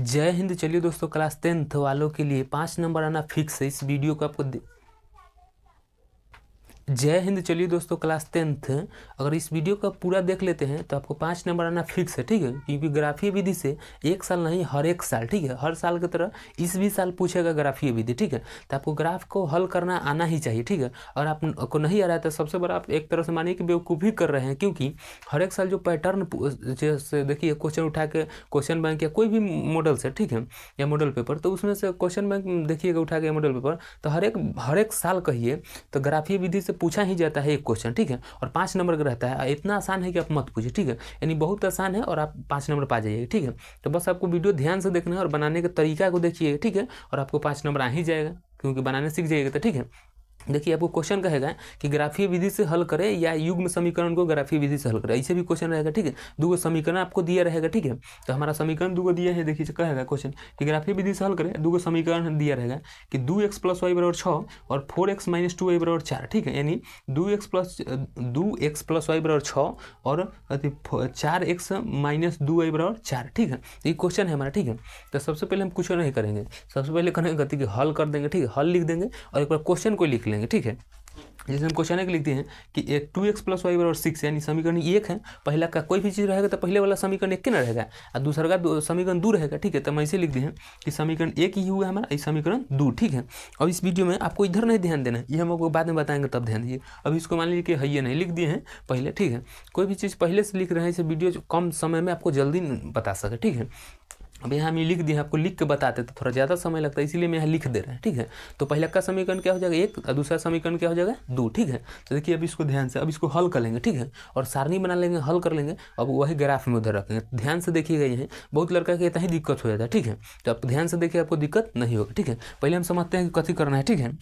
जय हिंद। चलिए दोस्तों, क्लास 10th वालों के लिए 5 नंबर आना फिक्स है। इस वीडियो को आपको जय हिंद। चलिए दोस्तों, क्लास 10th अगर इस वीडियो का पूरा देख लेते हैं तो आपको 5 नंबर आना फिक्स है, ठीक है। क्योंकि ग्राफीय विधि से एक साल नहीं, हर एक साल, ठीक है, हर साल की तरह इस भी साल पूछेगा ग्राफीय विधि, ठीक है। तो आपको ग्राफ को हल करना आना ही चाहिए, ठीक है। और आपको नहीं आ रहा है तो सबसे बड़ा आप एक तरह से मानिए कि बेवकूफ़ी कर रहे हैं, क्योंकि हर एक साल जो पैटर्न जैसे देखिए क्वेश्चन उठा के क्वेश्चन बैंक या कोई भी मॉडल से, ठीक है, या मॉडल पेपर, तो उसमें से क्वेश्चन बैंक देखिएगा उठा के मॉडल पेपर, तो हर एक साल कहिए तो ग्राफीय विधि से पूछा ही जाता है एक क्वेश्चन, ठीक है, और 5 नंबर का रहता है। इतना आसान है कि आप मत पूछिए, ठीक है, यानी बहुत आसान है और आप 5 नंबर पा जाइएगा, ठीक है। तो बस आपको वीडियो ध्यान से देखना है और बनाने के तरीका को देखिए, ठीक है, और आपको 5 नंबर आ ही जाएगा, क्योंकि बनाने सीख जाइएगा तो, ठीक है। देखिए आपको क्वेश्चन कहेगा कि ग्राफीय विधि से हल करें या युग्म समीकरण को ग्राफीय विधि से हल करें, ऐसे भी क्वेश्चन रहेगा, ठीक है। दो समीकरण आपको दिया रहेगा, ठीक है। तो हमारा समीकरण दो दिया है, देखिए कहेगा क्वेश्चन कि ग्राफीय विधि से हल करें, दो समीकरण दिया रहेगा कि 2x + y = 6 और 4x - 2y = 4, ठीक है। यानी 2x + y = 6 और 4x - 2y = 4, ठीक है। तो ये क्वेश्चन है हमारा, ठीक है। तो सबसे पहले हम कुछ नहीं करेंगे, सबसे पहले करेंगे कि हल कर देंगे, ठीक है, हल लिख देंगे और एक बार क्वेश्चन को लिख लेंगे, ठीक है। जैसे हम क्वेश्चन एक लिखते हैं कि 2x + y = 6, यानी समीकरण एक है। पहला का कोई भी चीज़ रहेगा तो पहले वाला समीकरण एक के ना रहेगा और दूसरा का समीकरण दो रहेगा, ठीक है। तो हम ऐसे लिख दिए हैं कि समीकरण एक ही हुआ हमारा, इस समीकरण दो, ठीक है। अब इस वीडियो में आपको इधर नहीं ध्यान देना है, ये हम आपको बाद में बताएंगे, तब ध्यान दीजिए। अब इसको मान लीजिए कि है ये नहीं लिख दिए हैं पहले, ठीक है। कोई भी चीज़ पहले से लिख रहे हैं, इसे वीडियो कम समय में आपको जल्दी बता सके, ठीक है। अब यहाँ हम ये लिख दिए हैं, आपको लिख के बताते तो थोड़ा ज़्यादा समय लगता है, इसीलिए मैं यहाँ लिख दे रहे हैं, ठीक है। तो पहले का समीकरण क्या हो जाएगा, एक, और दूसरा समीकरण क्या हो जाएगा, दो, ठीक है। तो देखिए अब इसको ध्यान से, अब इसको हल कर लेंगे, ठीक है, और सारणी बना लेंगे, हल कर लेंगे। अब वही ग्राफ में उधर रखेंगे, ध्यान से देखिएगा। यहाँ बहुत लड़का के इतना ही दिक्कत हो जाता है, ठीक है। तो आप ध्यान से देखिए, आपको दिक्कत नहीं होगा, ठीक है। पहले हम समझते हैं कि कथी करना है, ठीक है।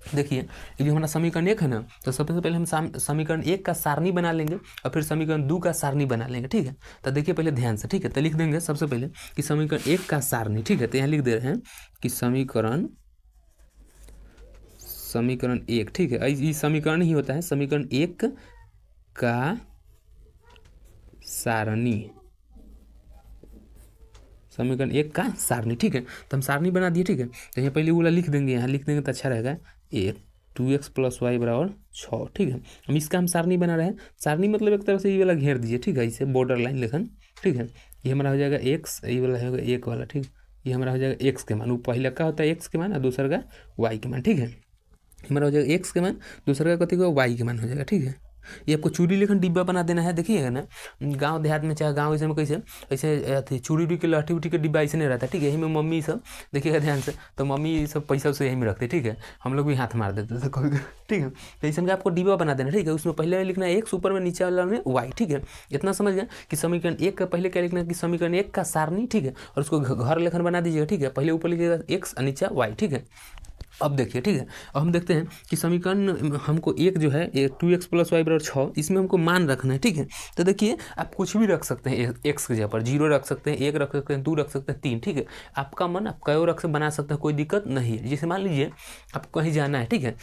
देखिए ये जो हमारा समीकरण एक है ना, तो सबसे पहले हम समीकरण एक का सारणी बना लेंगे और फिर समीकरण दो का सारणी बना लेंगे, ठीक है। तो देखिए पहले ध्यान से, ठीक है, तो लिख देंगे सबसे पहले कि समीकरण एक का सारणी, ठीक है। तो यहाँ लिख दे रहे हैं कि समीकरण एक, ठीक है। ये समीकरण ही होता है, समीकरण एक का सारणी, समीकरण एक का सारणी, ठीक है। तो हम सारणी बना दिए, ठीक है। तो यहाँ पहले वाला लिख देंगे, यहाँ लिख देंगे तो अच्छा रहेगा, एक 2x + y = 6, ठीक है। हम इसका हम सारणी बना रहे हैं, सारणी मतलब एक तरह से ये वाला घेर दीजिए, ठीक है, इसे बॉर्डर लाइन लेखन, ठीक है। ये हमारा हो जाएगा x, ये वाला होगा एक वाला, ठीक। ये हमारा हो जाएगा x के मान, वो पहले का होता है x के मान और दूसरा का y के मान, ठीक है। हमारा हो जाएगा x के मान, दूसरा का कथी का y के मान हो जाएगा, ठीक है। ये आपको चूड़ी लेखन डिब्बा बना देना है, देखिएगा ना, गांव देहात में चाहे गांव ऐसे में कैसे ऐसे चूड़ी उड़ी के लहठी उठी के डिब्बा ऐसे नहीं रहता, ठीक है। यही में मम्मी सब देखिएगा ध्यान से, तो मम्मी सब पैसा उसे यहीं में रखते, ठीक है। हम लोग भी हाथ मार देते थे कभी, ठीक है। तो ऐसे में आपको डिब्बा बना देना, ठीक है। उसमें पहले लिखना है x, ऊपर में नीचे वाला में y, ठीक है। इतना समझ गए कि समीकरण एक का पहले क्या लिखना है कि समीकरण एक का सारणी, ठीक है, और उसको घर लेखन बना दीजिएगा, ठीक है। पहले ऊपर लिखिएगा x और नीचे y, ठीक है। अब देखिए, ठीक है, अब हम देखते हैं कि समीकरण हमको एक जो है 2x + y = 6, इसमें हमको मान रखना है, ठीक है। तो देखिए आप कुछ भी रख सकते हैं, x की जगह पर 0 रख सकते हैं, 1 रख सकते हैं, 2 रख सकते हैं, 3, ठीक है। आपका मन आप कई रख से बना सकते हैं, कोई दिक्कत नहीं है। जैसे मान लीजिए आपको कहीं जाना है, ठीक है,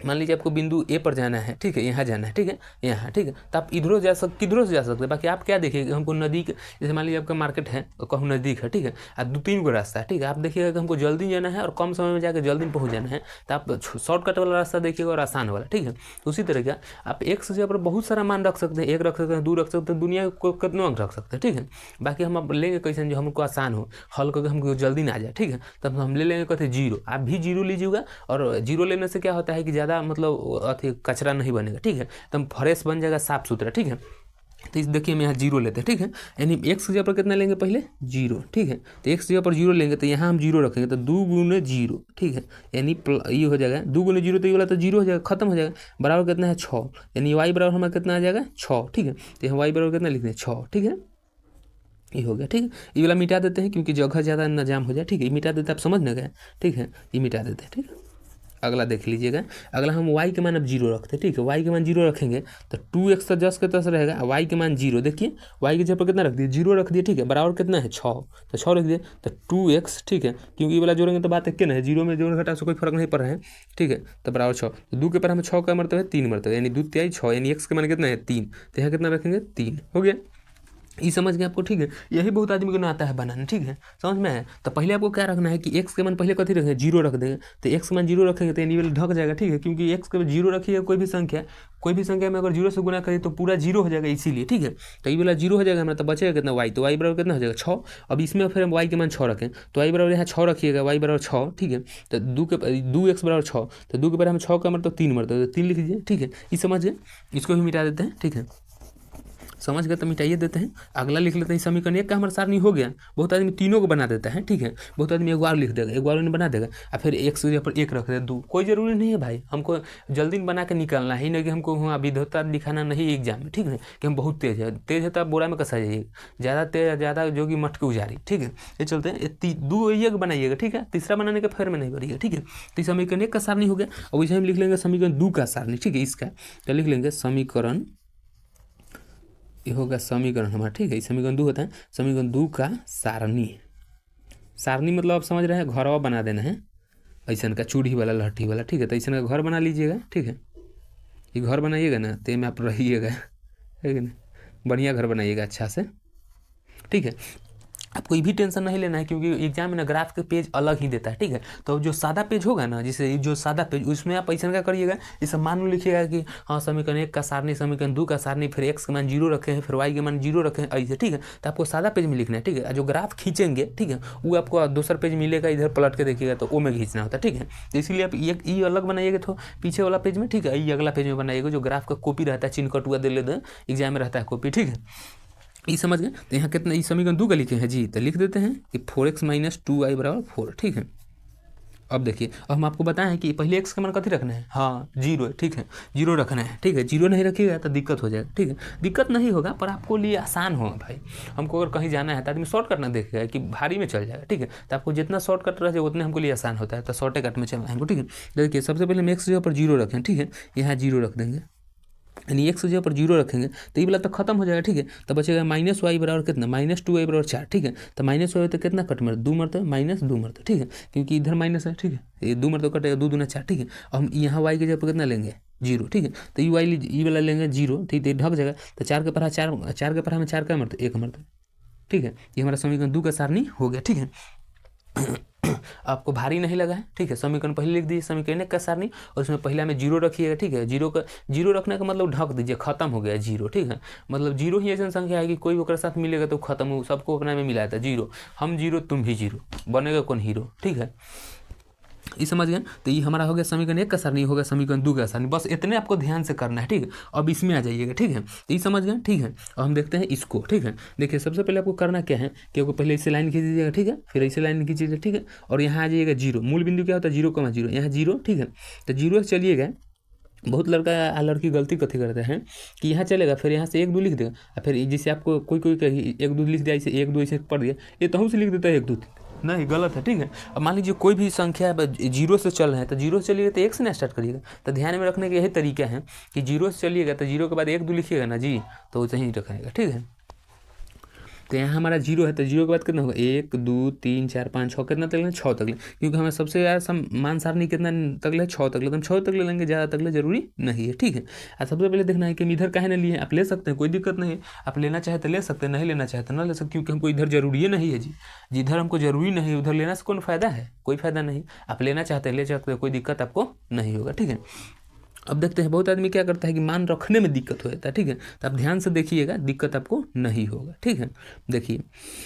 मान लीजिए आपको बिंदु ए पर जाना है, ठीक है, यहाँ जाना है, ठीक है, यहाँ, ठीक है। तो आप इधरों जा सकते, किधरों से जा सकते हैं। बाकी आप क्या देखिएगा, हमको नदी, जैसे मान लीजिए आपका मार्केट है और कहूँ नज़दीक है, ठीक है, और 2-3 गो रास्ता है, ठीक है। आप देखिएगा कि हमको जल्दी जाना है और कम समय में जाकर जल्दी पहुँच जाना है, तो आप शॉर्टकट वाला रास्ता देखिएगा और आसान वाला, ठीक है। उसी तरह का आप एक से जगह पर बहुत सारा मान रख सकते हैं, 1 रख सकते हैं, 2 रख सकते हैं, दुनिया को कितना अंक रख सकते हैं, ठीक है। बाकी हम अब लेंगे कैसे जो हमको आसान हो, हल करके हमको जल्दी ना आ जाए, ठीक है। तब हम ले लेंगे कहते 0, आप भी 0 लीजिएगा, और 0 लेने से क्या होता है कि ज़्यादा मतलब अति कचरा नहीं बनेगा, ठीक है, तो फ्रेश बन जाएगा, साफ सुथरा, ठीक है। तो इस देखिए हम यहाँ 0 लेते हैं, ठीक है, यानी x की जगह पर कितना लेंगे पहले 0, ठीक है। तो x जगह पर 0 लेंगे तो यहाँ हम 0 रखेंगे, तो 2 × 0, ठीक है, यानी ये हो जाएगा 2 × 0, तो ये वाला तो 0 हो जाएगा, खत्म हो जाएगा। बराबर कितना है 6, यानी y बराबर हमारा कितना आ जाएगा 6, ठीक है। तो यहाँ y बराबर कितना लिखते हैं 6, ठीक है, ये हो गया, ठीक है। ये वाला मिटा देते हैं क्योंकि जगह ज़्यादा न जाम हो जाए, ठीक है, ये मिटा देते हैं, आप समझ न गए, ठीक है, ये मिटा देते हैं, ठीक है। अगला देख लीजिएगा, अगला हम y के मान अब 0 रखते हैं, ठीक है। y के मान 0 रखेंगे तो 2x तो जस के तस रहेगा, y के मान 0, देखिए y की जगह पर कितना रख दिए 0 रख दिए, ठीक है। बराबर कितना है 6, तो 6 रख दिए, तो 2x, ठीक है, क्योंकि ये वाला जोड़ेंगे तो बात एक के ना है, 0 में जोड़ घटा से कोई फर्क नहीं पड़ रहा है, ठीक है। तो बराबर 6, तो 2 के पर हमें 6 का मरतबा है 3 मरतबा, यानी 2 × 3 = 6, यानी x के मान कितना है 3, तो यहाँ कितना रखेंगे 3, हो गया। ये समझ गए आपको, ठीक है। यही बहुत आदमी को ना आता है बनाना, ठीक है, समझ में है। तो पहले आपको क्या रखना है कि एक्स के मान पहले कथी रखेंगे, जीरो रख देंगे। तो एक्स के मान जीरो रखेंगे तो एनिवल ढक जाएगा, ठीक है, क्योंकि एक्स के जीरो रखिएगा कोई भी संख्या में अगर जीरो से गुना करिए तो पूरा जीरो हो जाएगा, इसीलिए, ठीक है। तो ये वाला जीरो हो जाएगा हमारा, तो बचेगा कितना वाई, तो वाई बराबर कितना हो जाएगा 6। अब इसमें फिर हम वाई के मान 6 रखें, तो वाई बराबर यहाँ 6 रखिएगा, वाई बराबर 6, ठीक है। तो 2 एक्स बराबर 6, तो 2 के बराबर हम 6 का मतलब 3 मरते, तो 3 लिख लीजिए, ठीक है। ये समझ गए, इसको भी मिटा देते हैं, ठीक है, समझ गए, तो मिटाइए देते हैं। अगला लिख लेते हैं, समीकरण 1 का हमारा सारणी हो गया। बहुत आदमी तीनों को बना देता है, ठीक है, बहुत आदमी एक बार लिख देगा, एक बार बना देगा, और फिर एक से पर एक रख देगा, 2, कोई ज़रूरी नहीं है भाई, हमको जल्दी बना के निकलना है, नहीं कि हमको वहाँ विधता दिखाना नहीं एग्जाम में, ठीक है, कि हम बहुत तेज़ है तो आप बोरा में कसा जाइएगा, ज़्यादा तेज ज़्यादा जो कि मटके उजारी, ठीक है। ये चलते हैं 2 एक बनाइएगा, ठीक है, तीसरा बनाने के फेर में नहीं बढ़िएगा, ठीक है। तो समीकरण 1 का सारणी हो गया। और वैसे हम लिख लेंगे समीकरण 2 का सारणी, ठीक है, इसका तो लिख लेंगे समीकरण, ये होगा समीकरण हमारा, ठीक है, समीकरण 2 होता है, समीकरण 2 का सारणी मतलब आप समझ रहे हैं, घरवा बना देना है ऐसा का, चूड़ी वाला लहठी वाला, ठीक है। तो ऐसा का घर बना लीजिएगा, ठीक है, ये घर बनाइएगा ना, तो में आप रहिएगा, है कि ना, बढ़िया घर बनाइएगा अच्छा से, ठीक है। आपको ये भी टेंशन नहीं लेना है, क्योंकि एग्जाम में ना ग्राफ के पेज अलग ही देता है, ठीक है। तो जो सादा पेज होगा ना, जैसे जो सादा पेज, उसमें आप ऐसा क्या करिएगा, इसे मान लो लिखिएगा कि हाँ समीकरण 1 का सारणी, समीकरण 2 का सारणी, फिर एक्स के मान 0 रखे हैं, फिर वाई के मान 0 रखे हैं, ऐसे, ठीक है। तो आपको सादा पेज में लिखना है, ठीक है। जो ग्राफ खींचेंगे, ठीक है, वो आपको दूसरा पेज मिलेगा, इधर पलट के देखिएगा तो वो में खींचना होता है, ठीक है। तो इसीलिए आप ये अलग बनाइएगा तो पीछे वाला पेज में, ठीक है, ये अगला पेज में बनाइएगा, जो ग्राफ का कॉपी रहता है, चिन्ह कटुआ दे लेते हैं, एग्जाम में रहता है कॉपी, ठीक है। ये समझ गए। तो यहाँ कितना, ये समीकरण 2 का लिखे हैं जी, तो लिख देते हैं कि 4x - 2y बराबर 4, ठीक है। अब देखिए, अब हम आपको बताएं कि पहले x का मान कथी रखना है, हाँ 0 है, ठीक है, 0 रखना है, ठीक है। 0 नहीं रखिएगा तो दिक्कत हो जाएगा, ठीक है, दिक्कत नहीं होगा, पर आपको लिए आसान हो भाई। हमको अगर कहीं जाना है तो आदमी शॉर्टकट ना देखेगा कि भारी में चल जाएगा, ठीक है। तो आपको जितना शॉर्टकट रह जाए उतने हमको लिए आसान होता है, तो शॉर्टकट में चलना है हमको, ठीक है। देखिए सबसे पहले हम x जगह पर 0 रखें, ठीक है, यहाँ 0 रख देंगे, यानी x जगह पर 0 रखेंगे तो ये वाला तो खत्म हो जाएगा, ठीक है। तो बचेगा -y बराबर कितना, -2y बराबर 4, ठीक है। तो -y तो कितना कट मर 2 मरते, -2 मरते, ठीक है, क्योंकि इधर माइनस है, ठीक है, ये 2 मरते कटेगा, 2 दूना 4, ठीक है। और हम यहाँ y के जगह पर कितना लेंगे 0, ठीक है। तो ये वाला लेंगे 0, ठीक है, ढक जाएगा। तो 4 के पढ़ा 4 के पढ़ा में 4 का मरते 1 मरते, ठीक है। ये हमारा समीकरण 2 का सारणी हो गया, ठीक है। आपको भारी नहीं लगा है, ठीक है। समीकरण पहले लिख दीजिए, समीकरण 1 का सारणी, और उसमें पहला में 0 रखिएगा, ठीक है। 0 रखने का मतलब ढक दीजिए, खत्म हो गया 0, ठीक है। मतलब 0 ही ऐसी संख्या है कि कोई ओकरा साथ मिलेगा तो खत्म हो, सबको अपना में मिलाया था 0, हम 0 तुम भी 0, बनेगा कौन हीरो, ठीक है। ये समझ गए। तो ये हमारा हो गया समीकरण 1 का सारणी, हो गया समीकरण 2 का सारणी, बस इतने आपको ध्यान से करना है, ठीक है। अब इसमें आ जाइएगा, ठीक है, तो ये समझ गए, ठीक है। और हम देखते हैं इसको, ठीक है। देखिए सबसे पहले आपको करना क्या है कि आपको पहले इसे लाइन खींच दीजिएगा, ठीक है, फिर इसे लाइन खींचिएगा, ठीक है। और यहाँ आ जाइएगा 0, मूल बिंदु क्या होता है 0,0, यहाँ 0, ठीक है। तो 0 से चलिएगा, बहुत लड़का लड़की गलती कथी करते हैं कि यहाँ चलेगा, फिर यहाँ से 1 2 लिख देगा, और फिर जैसे आपको कोई 1 2 लिख दिया, इसे 1 2 इसे पढ़ दिया, ये तहु से लिख देता है 1 2 नहीं, गलत है, ठीक है। अब मान लीजिए कोई भी संख्या 0 से चल रहे हैं, तो 0 से चलिएगा तो 1 से ना स्टार्ट करिएगा। तो ध्यान में रखने का यही तरीका है कि 0 से चलिएगा तो 0 के बाद 1 2 लिखिएगा ना जी, तो वैसे ही रखिएगा, ठीक है। तो यहाँ हमारा 0 है, तो 0 के बाद कितना होगा 1 2 3 4 5 6, कितना तक लेंगे 6 तक लें, क्योंकि हमें सबसे ज़्यादा मान सारणी कितना तक ले 6 तक ले, तो हम 6 तक ले लेंगे, ज़्यादा तक ले जरूरी नहीं है, ठीक है। और सबसे पहले देखना है कि हम इधर काहे ना लिए, आप ले सकते हैं, कोई दिक्कत नहीं है, आप लेना चाहे तो ले सकते हैं, नहीं लेना चाहे तो ना ले सकते, क्योंकि हमको इधर जरूरी नहीं है जी, जिधर हमको जरूरी नहीं है उधर लेना से कौन फ़ायदा है, कोई फ़ायदा नहीं। आप लेना चाहते हैं ले सकते हैं, कोई दिक्कत आपको नहीं होगा, ठीक है। अब देखते हैं बहुत आदमी क्या करता है कि मान रखने में दिक्कत हो जाता है, ठीक है। तो आप ध्यान से देखिएगा, दिक्कत आपको नहीं होगा, ठीक है। देखिए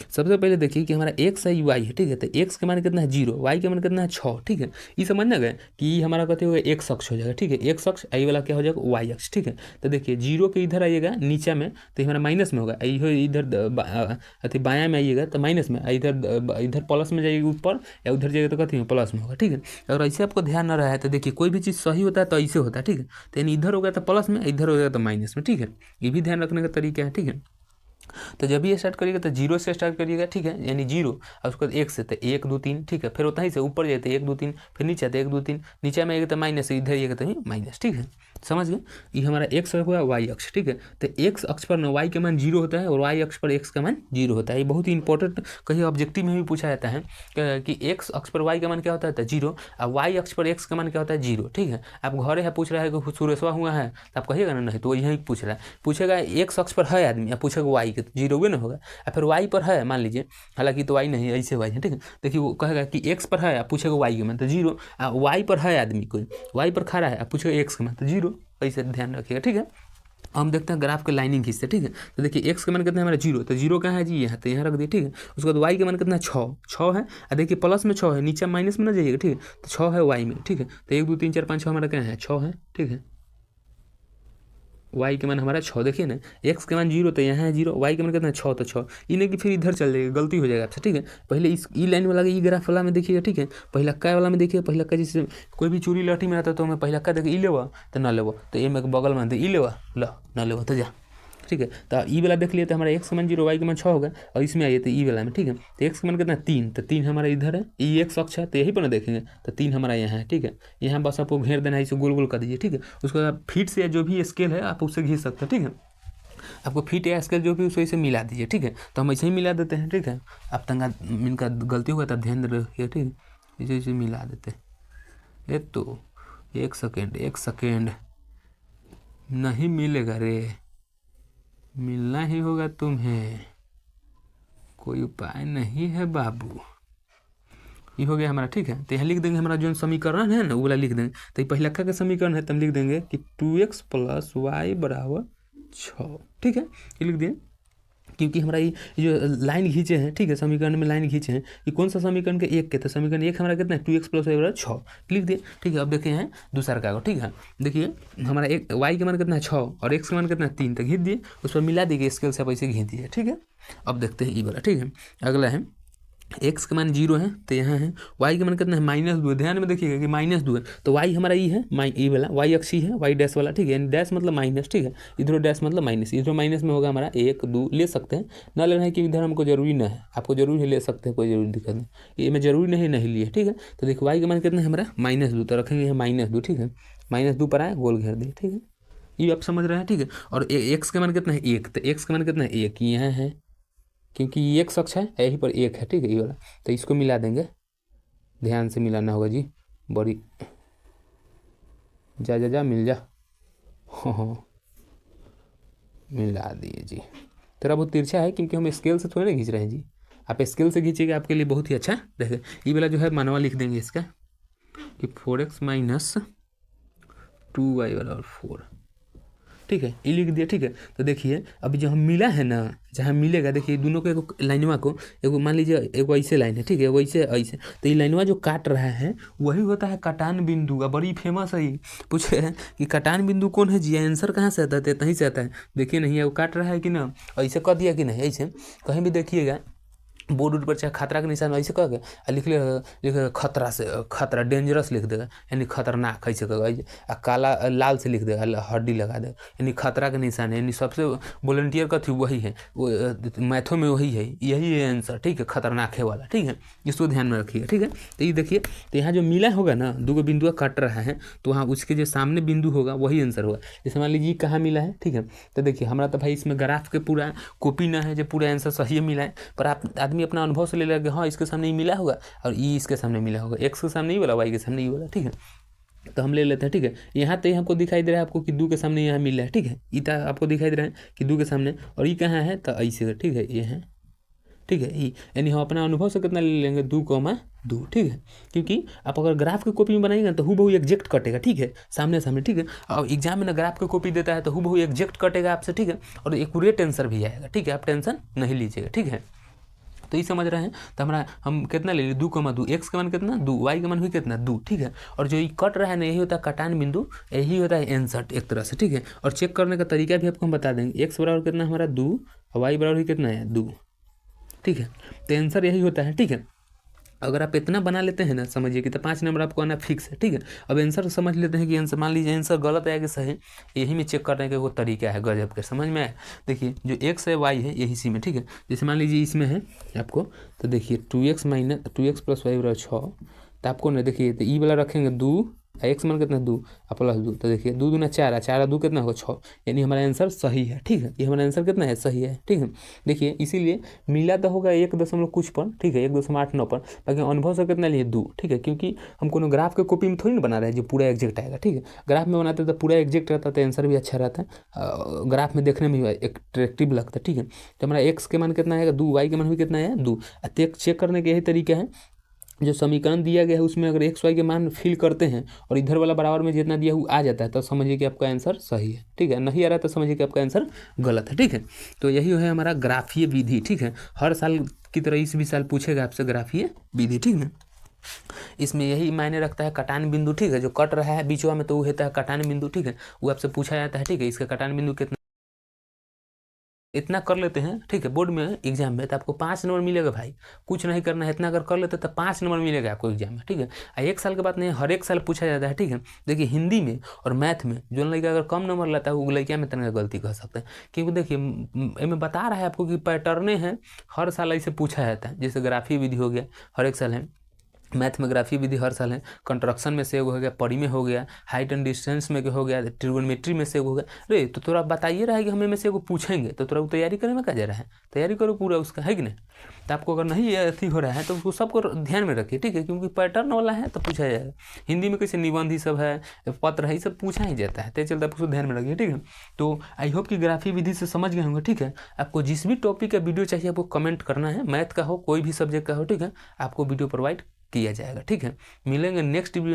सबसे पहले देखिए कि हमारा x है y है, ठीक है। तो x के मान कितना है 0, y के मान कितना है 6, ठीक है। ये समझना गए कि हमारा कहते हुए x अक्ष हो जाएगा, ठीक है, x अक्ष, आई वाला क्या हो जाएगा y अक्ष, ठीक है। तो देखिए 0 के इधर आइएगा नीचे में तो हमारा माइनस में होगा, इधर अति बायाँ में आइएगा तो माइनस में, इधर प्लस में जाइएगा ऊपर, या उधर जाइएगा तो कहते हैं प्लस में होगा, ठीक है। अगर ऐसे आपको ध्यान न रहा है तो देखिए कोई भी चीज़ सही होता है तो ऐसे होता है, ठीक है। तो यानी इधर हो गया तो प्लस में, इधर हो गया तो माइनस में, ठीक है। ये भी ध्यान रखने का तरीका है, ठीक है। तो जब भी स्टार्ट करिएगा तो 0 से स्टार्ट करिएगा, ठीक है, यानी 0, और उसके बाद 1 से, तो 1 2 3, ठीक है। फिर उतना ही से ऊपर जाते 1 2 3, फिर नीचे आते 1 2 3, नीचे में आएगा तो माइनस, इधर आएगा तो माइनस, ठीक है। समझ गए। ये हमारा एक्स हुआ वाई अक्ष, ठीक है। तो एक्स अक्ष पर ना वाई का मान 0 होता है और वाई अक्ष पर एक्स का मान 0 होता है। ये बहुत ही इंपॉर्टेंट कहीं ऑब्जेक्टिव में भी पूछा जाता है कि एक्स अक्ष पर वाई का मान क्या होता है 0 और वाई अक्ष पर एक्स का मान क्या होता है 0, ठीक है। आप घरे है पूछ रहा है कि सुरेशवा हुआ है तो आप कहिएगा ना नहीं, तो यही पूछ रहा है, पूछेगा एक्स अक्ष पर है आदमी, आप पूछेगा वाई के 0 हुए ना होगा। और फिर वाई पर है मान लीजिए, हालांकि तो वाई नहीं ऐसे वाई है, ठीक है। देखिए वो कहेगा कि एक्स पर है, आप पूछेगा वाई के मान तो 0, वाई पर है आदमी कोई वाई पर खड़ा है, आप पूछेगा एक्स का मान तो 0, ऐसे ध्यान रखिएगा, ठीक है। हम देखते हैं ग्राफ के लाइनिंग खींचते, ठीक है। तो देखिए एक्स का मान कितना है हमारा 0, तो 0 कहाँ है जी, यहाँ तो यहाँ रख दिए, ठीक है। उसके बाद वाई का मान कितना है 6 है, और देखिए प्लस में 6 है, नीचे माइनस में ना जाइएगा, ठीक है। तो 6 है वाई में, ठीक है। तो 1 2 3 4 5 6 हमारा क्या है 6 है, ठीक है। वाई के मान हमारा 6, देखिए ना एक्स के मान 0 तो यहाँ है 0, वाई के मान कितना है 6 तो 6, इन्हें कि फिर इधर चल जाएगा, गलती हो जाएगा आपसे, ठीक है। पहले इस ई लाइन वाला ई ग्राफ वाला में देखिएगा, ठीक है। पहिलक्का वाला में देखिए, पहिलक्का जैसे कोई भी चूड़ी लठी में रहता है तो मैं पहिलक्का देखिए ई लेवा तो ना लेवा, तो ये में बगल में ई लेवा ला ना लेवा तो जा, ठीक है। तो ई वाला देख लिए तो हमारा एक्स का मान 0 वाई का मान 6 होगा, और इसमें आइए तो ई वाला में, ठीक है। तो एक्स का मान कितना 3, तो 3 हमारा इधर है, ई एक्स अक्ष है तो यही पर ना देखेंगे, तो 3 हमारा यहाँ है, ठीक है। यहाँ बस आपको घेर देना है, इसे गोल गोल कर दीजिए, ठीक है। उसके बाद फीट से जो भी स्केल है आप उससे घींच सकते हैं, ठीक है। आपको फीट या स्केल जो भी उसे इसे मिला दीजिए, ठीक है। तो हम ऐसे ही मिला देते हैं, ठीक है। आप तंगा इनका गलती होगा तो ध्यान रखिए, ठीक है। इसे मिला देते हैं, ये तो एक सेकेंड नहीं मिलेगा रे, मिलना ही होगा तुम्हें, कोई उपाय नहीं है बाबू। ये हो गया हमारा, ठीक है। तो यहाँ लिख देंगे हमारा जो समीकरण है ना वो वाला लिख देंगे। तो ये पहिलक्का का समीकरण है तो हम लिख देंगे कि 2x + y = 6, ठीक है। ये लिख दिए, क्योंकि हमारा ये जो लाइन खींचे हैं, ठीक है, समीकरण में लाइन खींचे हैं, ये कौन सा समीकरण के एक के, तो समीकरण एक हमारा कितना है 2x + y = 6 लिख दिए, ठीक है। अब देखिए हैं दूसरा का, ठीक है। देखिए हमारा एक y के मान कितना है 6 और x के मान कितना है 3, तो घींच दिए, उस पर मिला दिए स्केल से आप ऐसे घींच दिए, ठीक है। अब देखते हैं ई वाला, ठीक है। अगला है एक्स का मान 0 है तो यहाँ है, वाई का मान कितना है -2, ध्यान में देखिएगा कि -2 है, तो वाई हमारा ई है, ई वाला वाई अक्षी है, वाई डैश वाला, ठीक है। यानी डैश मतलब माइनस, ठीक है, इधर डैश मतलब माइनस, इधर माइनस में होगा हमारा 1 2 ले सकते हैं, ना लेना है कि इधर हमको जरूरी ना है, आपको जरूरी है ले सकते हैं, कोई जरूरी दिक्कत नहीं, ये में जरूरी नहीं लिए, ठीक है। तो देखो वाई का मान कितना है हमारा -2, तो रखेंगे -2, ठीक है। -2 पर आए गोल घेर दिए, ठीक है। ये आप समझ रहे हैं, ठीक है। और एक्स का मान कितना है 1, तो एक्स का मान कितना है 1, यहाँ है क्योंकि ये एक अक्ष है यहीं पर 1 है, ठीक है, ये वाला, तो इसको मिला देंगे, ध्यान से मिलाना होगा जी, बड़ी जा मिल जा, हाँ मिला दिए जी। तेरा बहुत तिरछा है क्योंकि हम स्केल से थोड़ी ना खींच रहे हैं जी, आप स्केल से खींचिएगा आपके लिए बहुत ही अच्छा रहेगा। ये वाला जो है मानवा लिख देंगे इसका कि 4x - 2y = 4, ठीक है, ये लिख दिया, ठीक है। तो देखिए अभी जो हम मिला है ना, जहाँ मिलेगा देखिए दोनों को एक लाइनवा को, एगो मान लीजिए एगो ऐसे लाइन है, ठीक है, वैसे ऐसे, तो ये लाइनवा जो काट रहा है वही होता है कटान बिंदु का, बड़ी फेमस है ये। पूछे हैं कि कटान बिंदु कौन है जी, आंसर कहाँ से आता है, कहीं से आता है, देखिए नहीं है वो काट रहा है कि ना, ऐसे कर दिया कि नहीं, ऐसे कहीं भी देखिएगा बोर्ड पर चाहे खतरा के निशान ऐसे कह के लिख खतरा से, खतरा डेंजरस लिख देगा, यानी खतरनाक ऐसे कहेगा, काला लाल से लिख देगा, हड्डी लगा देगा, यानी खतरा के निशान है, यानी सबसे वॉलंटियर का थी वही है, वो मैथों में वही है, यही है आंसर, ठीक है, खतरनाक है वाला, ठीक है, इसको ध्यान में रखिएगा, ठीक है। तो ये देखिए, तो यहाँ जो मिला होगा ना, 2 बिंदुआ कट रहा है तो वहाँ उसके जो सामने बिंदु होगा वही आंसर होगा। जैसे मान लीजिए कहाँ मिला है, ठीक है। तो देखिए हमारा तो भाई इसमें ग्राफ के पूरा कॉपी ना है जो पूरा आंसर सही मिला है, पर आप आदमी अपना अनुभव से ले लगे, हाँ इसके सामने ही मिला होगा और ई इसके सामने मिला होगा, एक्स के सामने ही वाला, वाई के सामने ही वाला, ठीक है। तो हम ले लेते हैं, ठीक है। यहाँ तो हमको दिखाई दे रहा है आपको कि 2 के सामने यहाँ मिल रहा है, ठीक है, ई आपको दिखाई दे रहा है कि 2 के सामने, और ई कहाँ है तो ऐसे, ठीक है, ये है, ठीक है, ई यानी हम अपना अनुभव से कितना ले लेंगे 2,2, ठीक है। क्योंकि आप अगर ग्राफ की कॉपी में बनाएंगे तो हूबहू एग्जैक्ट कटेगा, ठीक है, सामने सामने, ठीक है। और एग्जाम में ना ग्राफ की कॉपी देता है तो हूबहू एग्जैक्ट कटेगा आपसे, ठीक है, और एक्यूरेट आंसर भी आएगा, ठीक है, आप टेंशन नहीं लीजिएगा, ठीक है। तो ये समझ रहे हैं। तो हमारा हम कितना ले लिए 2,2, एक्स का मान कितना 2, वाई का मान हुई कितना 2, ठीक है। और जो ये कट रहा है ना यही होता है कटान बिंदु, यही होता है आंसर एक तरह से, ठीक है। और चेक करने का तरीका भी आपको हम बता देंगे, एक्स बराबर कितना हमारा 2 और वाई बराबर कितना है 2, ठीक है। तो आंसर यही होता है, ठीक है। अगर आप इतना बना लेते हैं ना समझिए कि तो 5 नंबर आपको आना फिक्स है, ठीक है। अब आंसर समझ लेते हैं कि आंसर, मान लीजिए आंसर गलत आया कि सही, यही में चेक करने का वो तरीका है गजब के, समझ में आया। देखिए जो एक्स है वाई है यही इसी में, ठीक है। जैसे मान लीजिए इसमें है आपको, तो देखिए 2x + y = 6, तो आपको ना देखिए तो ई वाला रखेंगे 2 एक्स मान कितना 2 प्लस 2, तो देखिए 2 दूना 4 4 2 कितना होगा 6, यानी हमारा आंसर सही है। ठीक है, ये हमारा आंसर कितना है, सही है। ठीक है, देखिए इसीलिए मिला तो होगा 1 दशमलव कुछ पर, ठीक है 1.89 पर, बाकी अनुभव से कितना लिए 2। ठीक है, क्योंकि हम कोनो ग्राफ के कॉपी में थोड़ी ना बना रहे हैं जो पूरा एग्जैक्ट आएगा। ठीक है, ग्राफ में बनाते तो पूरा एग्जैक्ट रहता तो आंसर भी अच्छा रहता है, ग्राफ में देखने में अट्रैक्टिव लगता है। ठीक है, तो हमारा एक्स के मान कितना आएगा 2, वाई के मान भी कितना है 2। चेक करने के यही तरीका है, जो समीकरण दिया गया है उसमें अगर एक्स वाई के मान फिल करते हैं और इधर वाला बराबर में जितना दिया हुआ आ जाता है तो समझिए कि आपका आंसर सही है। ठीक है, नहीं आ रहा है तो समझिए कि आपका आंसर गलत है। ठीक है, तो यही है हमारा ग्राफीय विधि। ठीक है, हर साल की तरह इस भी साल पूछेगा आपसे ग्राफीय विधि। ठीक है, इसमें यही मायने रखता है कटान बिंदु। ठीक है, जो कट रहा है बीचवा में तो वो होता है कटान बिंदु। ठीक है, वो आपसे पूछा जाता है। ठीक है, इसका कटान बिंदु कितना, इतना कर लेते हैं। ठीक है, बोर्ड में एग्जाम में तो आपको 5 नंबर मिलेगा भाई, कुछ नहीं करना है, इतना अगर कर लेते तो 5 नंबर मिलेगा आपको एग्जाम में। ठीक है, एक साल के बाद नहीं, हर एक साल पूछा जाता है। ठीक है, देखिए हिंदी में और मैथ में जो लड़का अगर कम नंबर लाता है वो लड़का में इतना गलती कर सकते हैं, क्योंकि देखिए मैं बता रहा है आपको कि पैटर्ने हैं, हर साल ऐसे पूछा जाता है। जैसे ग्राफी विधि हो गया हर एक साल है, मैथ में ग्राफी विधि हर साल है, कंस्ट्रक्शन में से एगो हो गया, परी में हो गया, हाइट एंड डिस्टेंस में हो गया, ट्रिगोनोमेट्री में से एगो हो गया। अरे तो तोरा बताइए रहा है कि हमें में से एगो पूछेंगे तो तोरा तैयारी करने में क्या जा रहा है, तैयारी करो पूरा उसका, है कि नहीं। तो आपको अगर नहीं अथी हो रहा है तो उसको सबको ध्यान में रखिए। ठीक है, क्योंकि पैटर्न वाला है तो पूछा जाएगा। हिंदी में कैसे निबंध ही सब है, पत्र है, ये सब पूछा ही जाता है, तो चलता है उसको ध्यान में रखिए। ठीक है, तो आई होप कि ग्राफी विधि से समझ गए होंगे। ठीक है, आपको जिस भी टॉपिक का वीडियो चाहिए आपको कमेंट करना है, मैथ का हो कोई भी सब्जेक्ट का हो। ठीक है, आपको वीडियो प्रोवाइड किया जाएगा। ठीक है, मिलेंगे नेक्स्ट वीडियो में।